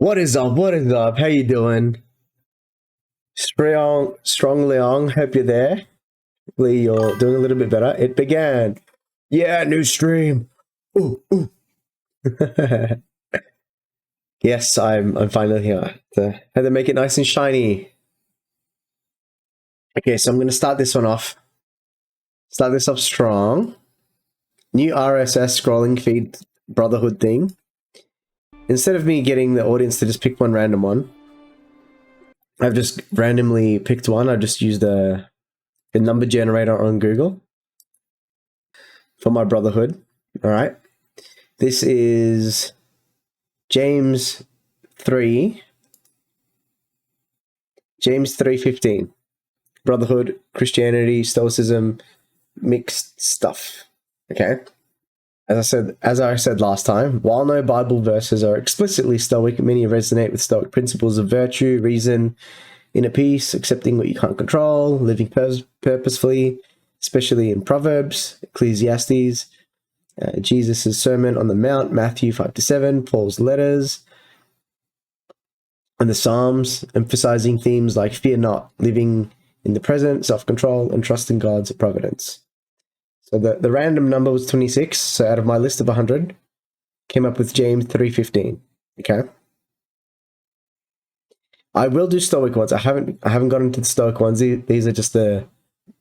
What is up? What is up? How you doing? Strong Leong, hope you're there. Hopefully you're doing a little bit better. It began. Yeah, new stream. Ooh, ooh. Yes, I'm finally here. Had to make it nice and shiny. Okay, so I'm gonna start this one off. Start this off strong. New RSS scrolling feed Brotherhood thing. Instead of me getting the audience to just pick one random one, I've just randomly picked one. I just used the number generator on Google for my Brotherhood. All right. This is James 3:15. Brotherhood, Christianity, Stoicism, mixed stuff. Okay. As I said last time, while no Bible verses are explicitly Stoic, many resonate with Stoic principles of virtue, reason, inner peace, accepting what you can't control, living purposefully, especially in Proverbs, Ecclesiastes, Jesus' Sermon on the Mount, Matthew 5-7, Paul's letters, and the Psalms, emphasizing themes like fear not, living in the present, self-control, and trust in God's providence. So the random number was 26. So out of my list of 100, came up with James 3:15. Okay. I will do Stoic ones. I haven't gotten into the Stoic ones. These are just the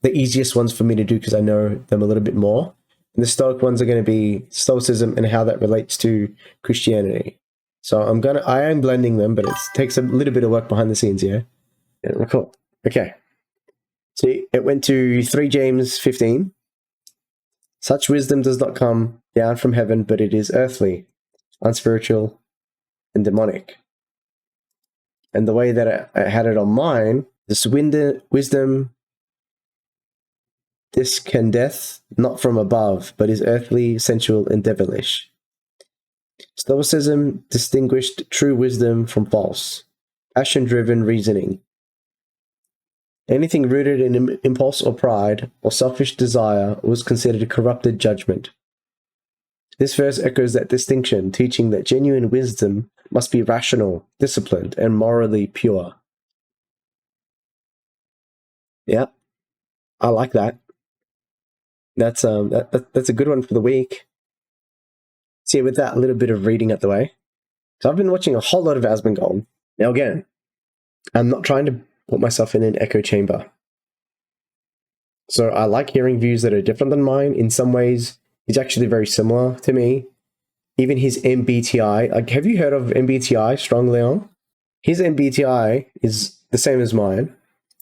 easiest ones for me to do because I know them a little bit more. And the Stoic ones are going to be Stoicism and how that relates to Christianity. So I am blending them, but it takes a little bit of work behind the scenes, yeah. Cool. Okay. So it went to 3 James 15. Such wisdom does not come down from heaven, but it is earthly, unspiritual, and demonic. And the way that I had it on mine, this wisdom descendeth not from above, but is earthly, sensual, and devilish. Stoicism distinguished true wisdom from false, passion-driven reasoning. Anything rooted in impulse or pride or selfish desire was considered corrupted judgment. This verse echoes that distinction, teaching that genuine wisdom must be rational, disciplined, and morally pure. Yeah, I like that. That's that's a good one for the week. See, with that little bit of reading out the way. So I've been watching a whole lot of Asmongold. Now again, I'm not trying to put myself in an echo chamber. So I like hearing views that are different than mine. In some ways, he's actually very similar to me. Even his MBTI, like, have you heard of MBTI, Strong Leon? His MBTI is the same as mine.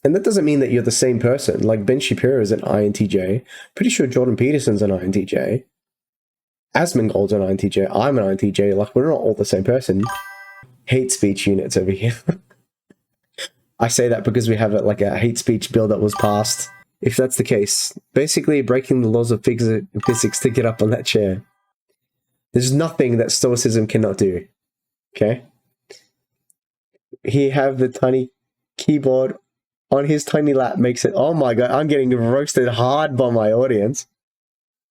And that doesn't mean that you're the same person. Like Ben Shapiro is an INTJ. Pretty sure Jordan Peterson's an INTJ. Asmongold's an INTJ. I'm an INTJ. Like, we're not all the same person. Hate speech units over here. I say that because we have a hate speech bill that was passed. If that's the case, basically breaking the laws of physics to get up on that chair. There's nothing that Stoicism cannot do. Okay? He have the tiny keyboard on his tiny lap makes it... Oh my god, I'm getting roasted hard by my audience.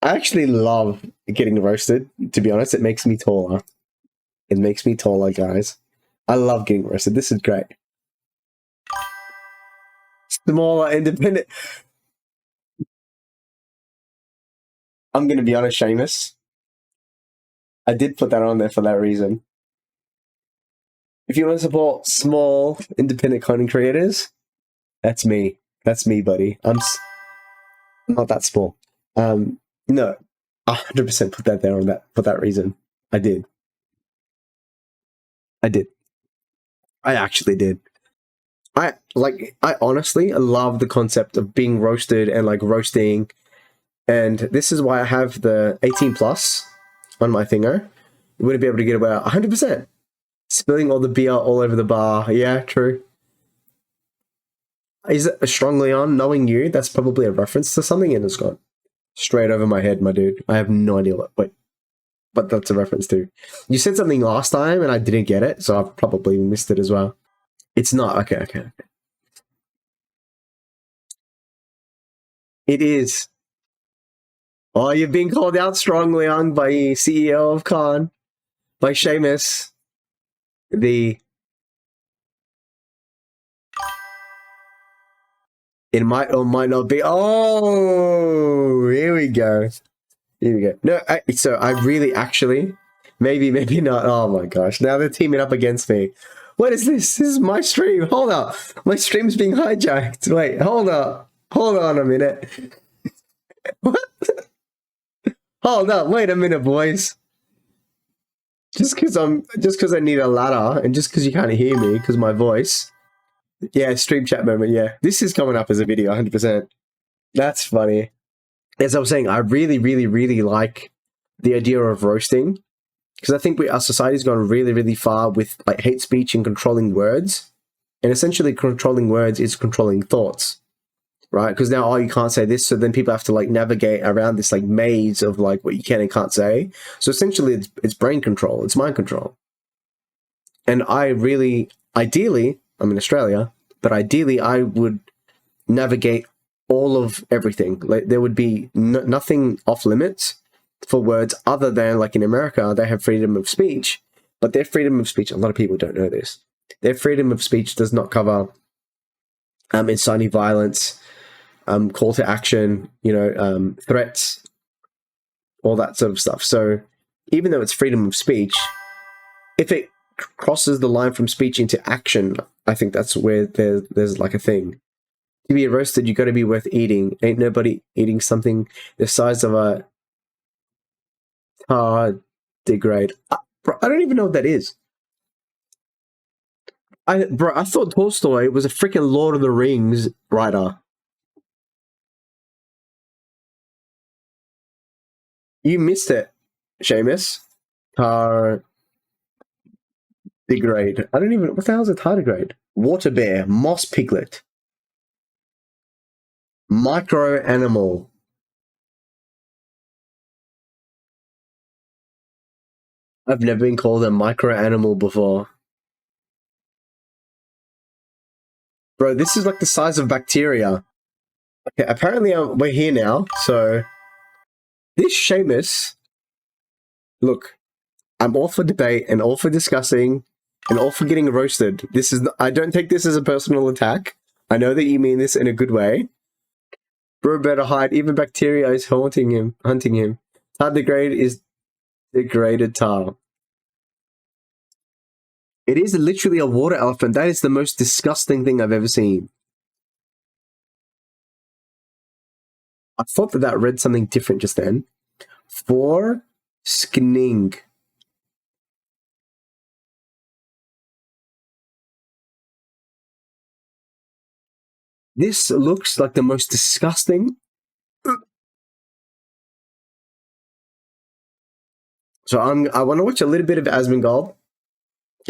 I actually love getting roasted, to be honest. It makes me taller. It makes me taller, guys. I love getting roasted. This is great. Smaller, independent... I'm going to be honest, Seamus. I did put that on there for that reason. If you want to support small, independent content creators, that's me. That's me, buddy. I'm not that small. No, 100% put that there on that for that reason. I did. I actually did. I honestly love the concept of being roasted and like roasting. And this is why I have the 18 plus on my thingo. You wouldn't be able to get about 100%. Spilling all the beer all over the bar. Yeah, true. Is it a Strong Leon? Knowing you, that's probably a reference to something, and it's gone straight over my head, my dude. I have no idea what that's a reference to. You said something last time and I didn't get it, so I've probably missed it as well. It's not. Okay. It is. Oh, you've been called out, Strong Leon, by CEO of Khan, by Seamus. The it might or might not be. Oh, here we go. Here we go. No, so I really actually, maybe not. Oh my gosh! Now they're teaming up against me. What is this? This is my stream. Hold up, my stream's being hijacked. Wait, hold up. Hold on a minute. What? Hold up. Wait a minute, boys. Just because I need a ladder, and just because you can't hear me because my voice. Yeah, stream chat moment. Yeah, this is coming up as a video, 100%. That's funny. As I was saying, I really, really, really like the idea of roasting because I think our society's gone really, really far with like hate speech and controlling words, and essentially controlling words is controlling thoughts, right? Because now, oh, you can't say this, so then people have to like navigate around this like maze of like what you can and can't say. So essentially, it's brain control, it's mind control, and I really, ideally, I'm in Australia, but ideally, I would navigate all of everything. Like there would be nothing off limits for words other than like in America, they have freedom of speech, but their freedom of speech, a lot of people don't know this. Their freedom of speech does not cover inciting violence, call to action, threats, all that sort of stuff. So even though it's freedom of speech, if it crosses the line from speech into action, I think that's where there's like a thing. To be roasted, you got to be worth eating. Ain't nobody eating something the size of a tardigrade. Bro, I don't even know what that is. I thought Tolstoy was a freaking Lord of the Rings writer. You missed it, Seamus. Tardigrade. I don't even. What the hell is a tardigrade? Water bear, moss piglet, micro animal. I've never been called a micro animal before. Bro, this is like the size of bacteria. Okay, apparently we're here now, so this Seamus, look, I'm all for debate and all for discussing and all for getting roasted. I don't take this as a personal attack. I know that you mean this in a good way. Bro better hide, even bacteria is hunting him. Tardigrade is degraded tar. It is literally a water elephant. That is the most disgusting thing I've ever seen. I thought that read something different just then. For skinning. This looks like the most disgusting. So I want to watch a little bit of Asmongold.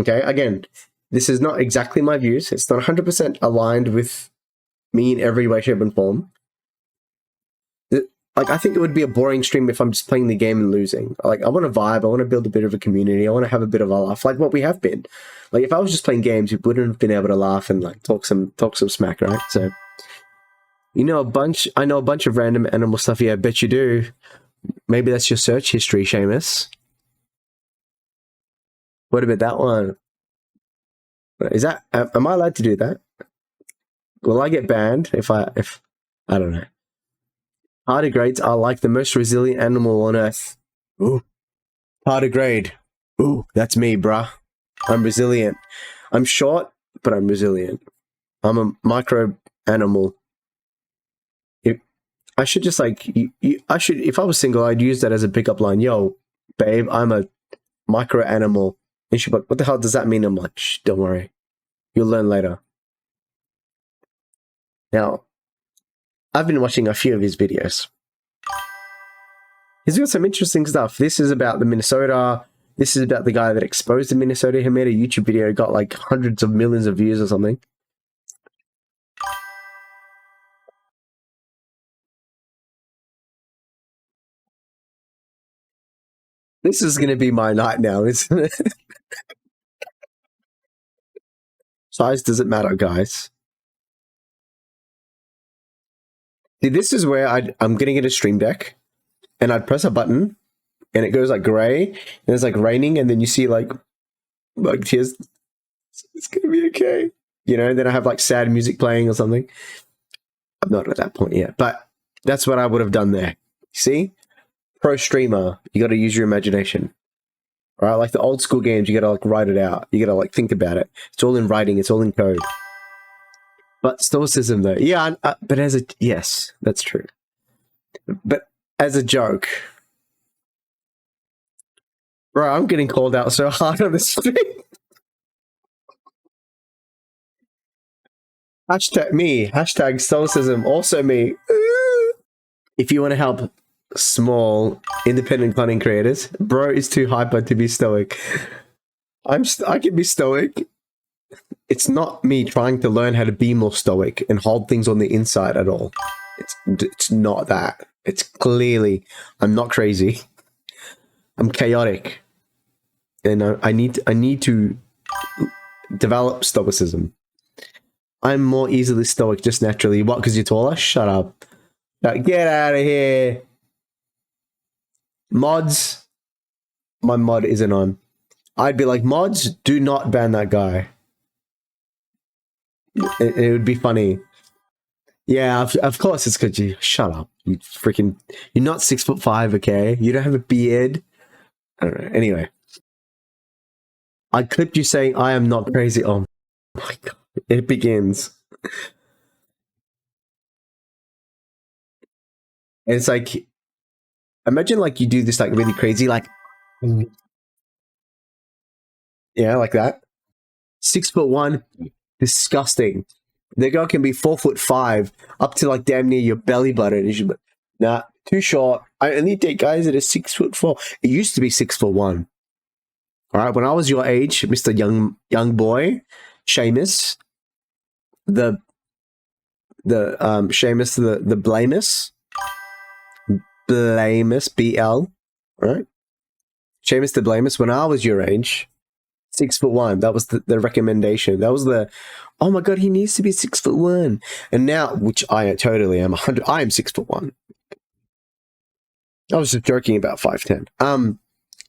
Okay, again, this is not exactly my views. It's not 100% aligned with me in every way, shape, and form. Like, I think it would be a boring stream if I'm just playing the game and losing. Like, I want to vibe. I want to build a bit of a community. I want to have a bit of a laugh, like what we have been. Like, if I was just playing games, we wouldn't have been able to laugh and like talk some smack, right? So, I know a bunch of random animal stuff. Yeah, I bet you do. Maybe that's your search history, Seamus. What about that one? Is that? Am I allowed to do that? Will I get banned if I don't know? Tardigrades are like the most resilient animal on Earth. Ooh, tardigrade. Ooh, that's me, bruh. I'm resilient. I'm short, but I'm resilient. I'm a micro animal. I should just like I should, if I was single, I'd use that as a pickup line. Yo, babe, I'm a micro animal. And she'd be like, what the hell does that mean? I'm like, shh, don't worry. You'll learn later. Now, I've been watching a few of his videos. He's got some interesting stuff. This is about the Minnesota. This is about the guy that exposed the Minnesota. He made a YouTube video, got like hundreds of millions of views or something. This is going to be my night now, isn't it? Size doesn't matter, guys. See, this is where I'm going to get a Stream Deck, and I'd press a button, and it goes like gray, and it's like raining, and then you see like like tears. It's gonna be okay, you know. And then I have like sad music playing or something. I'm not at that point yet, but that's what I would have done there. See, pro streamer, you got to use your imagination. Right, like the old school games, you got to like write it out. You got to like think about it. It's all in writing. It's all in code. But stoicism, though, yeah. But as a yes, that's true. But as a joke, bro, I'm getting called out so hard on this thing. Hashtag me. Hashtag stoicism. Also me. If you want to help small independent content creators, bro is too hyper to be stoic. I can be stoic. It's not me trying to learn how to be more stoic and hold things on the inside at all. It's not that. It's clearly I'm not crazy. I'm chaotic, and I need to develop stoicism. I'm more easily stoic just naturally. What? Because you're taller? Shut up. Get out of here. Mods. My mod isn't on. I'd be like, mods, do not ban that guy. It would be funny. Yeah, of course it's because you... Shut up. You freaking... You're not 6'5", okay? You don't have a beard. I don't know. Anyway. I clipped you saying, I am not crazy. Oh my god. It begins. And it's like... Imagine like you do this like really crazy, like... Yeah, like that. 6'1", disgusting. The girl can be 4'5", up to like damn near your belly button. You should, nah, too short. I only date guys that are 6'4". It used to be 6'1". All right, when I was your age, Mr. Young Boy, Seamus, the Seamus the Blamus, BL, right? Seamus the Blamus. When I was your age, 6'1". That was the recommendation. That was the, oh my god, he needs to be 6'1". And now, which I totally am, 100. I am 6'1". I was just joking about 5'10".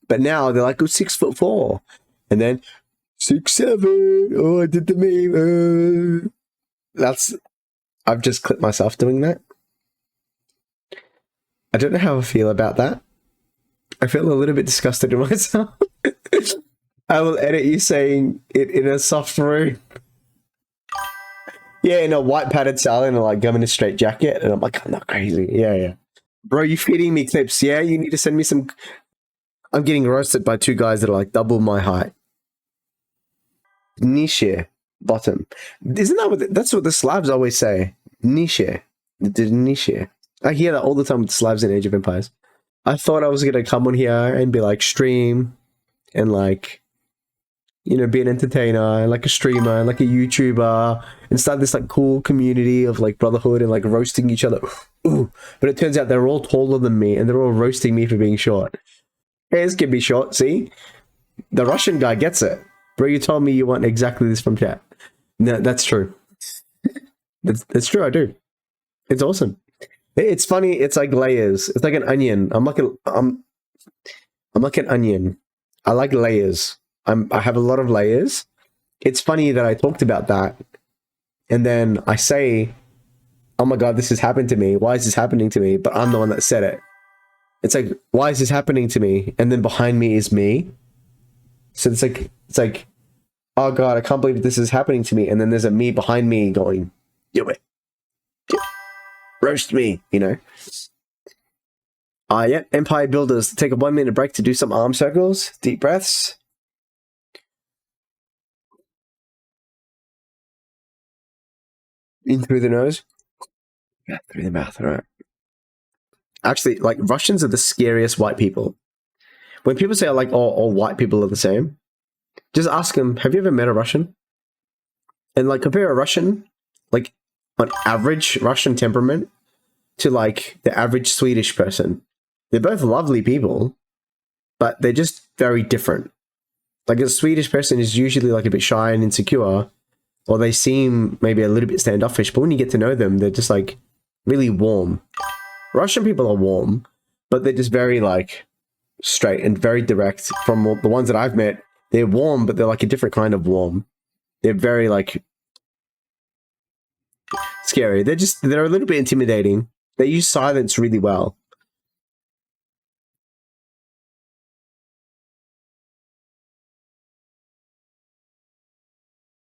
But now they're like, oh, 6'4", and then 6'7". Oh, I did the meme. I've just clipped myself doing that. I don't know how I feel about that. I feel a little bit disgusted in myself. I will edit you saying it in a soft room. Yeah, in a white padded salad and like gum in a straight jacket. And I'm like, I'm not crazy. Yeah. Bro, you feeding me clips. Yeah, you need to send me some. I'm getting roasted by two guys that are like double my height. Niche bottom. Isn't that that's what the Slavs always say? Niche. The niche. I hear that all the time with the Slavs in Age of Empires. I thought I was going to come on here and be like stream and like, you know, be an entertainer and like a streamer and like a YouTuber and start this like cool community of like brotherhood and like roasting each other. Ooh. But it turns out they're all taller than me and they're all roasting me for being short. Hairs can be short, see? The Russian guy gets it. Bro, you told me you want exactly this from chat. No, that's true. That's true, I do. It's awesome. It's funny, it's like layers. It's like an onion. I'm like an onion. I like layers. I have a lot of layers. It's funny that I talked about that. And then I say, oh my god, this has happened to me. Why is this happening to me? But I'm the one that said it. It's like, why is this happening to me? And then behind me is me. So it's like, oh god, I can't believe this is happening to me. And then there's a me behind me going, do it. Roast me, you know. Yeah, Empire Builders. Take a 1 minute break to do some arm circles. Deep breaths. In through the nose. Yeah, through the mouth, all right. Actually, like, Russians are the scariest white people. When people say, like, all white people are the same, just ask them, have you ever met a Russian? And, like, compare a Russian, like, on average Russian temperament to, like, the average Swedish person. They're both lovely people, but they're just very different. Like, a Swedish person is usually, like, a bit shy and insecure, or they seem maybe a little bit standoffish, but when you get to know them, they're just, like, really warm. Russian people are warm, but they're just very, like, straight and very direct. From the ones that I've met, They're warm, but they're like a different kind of warm. They're very like scary. They're a little bit intimidating. They use silence really well.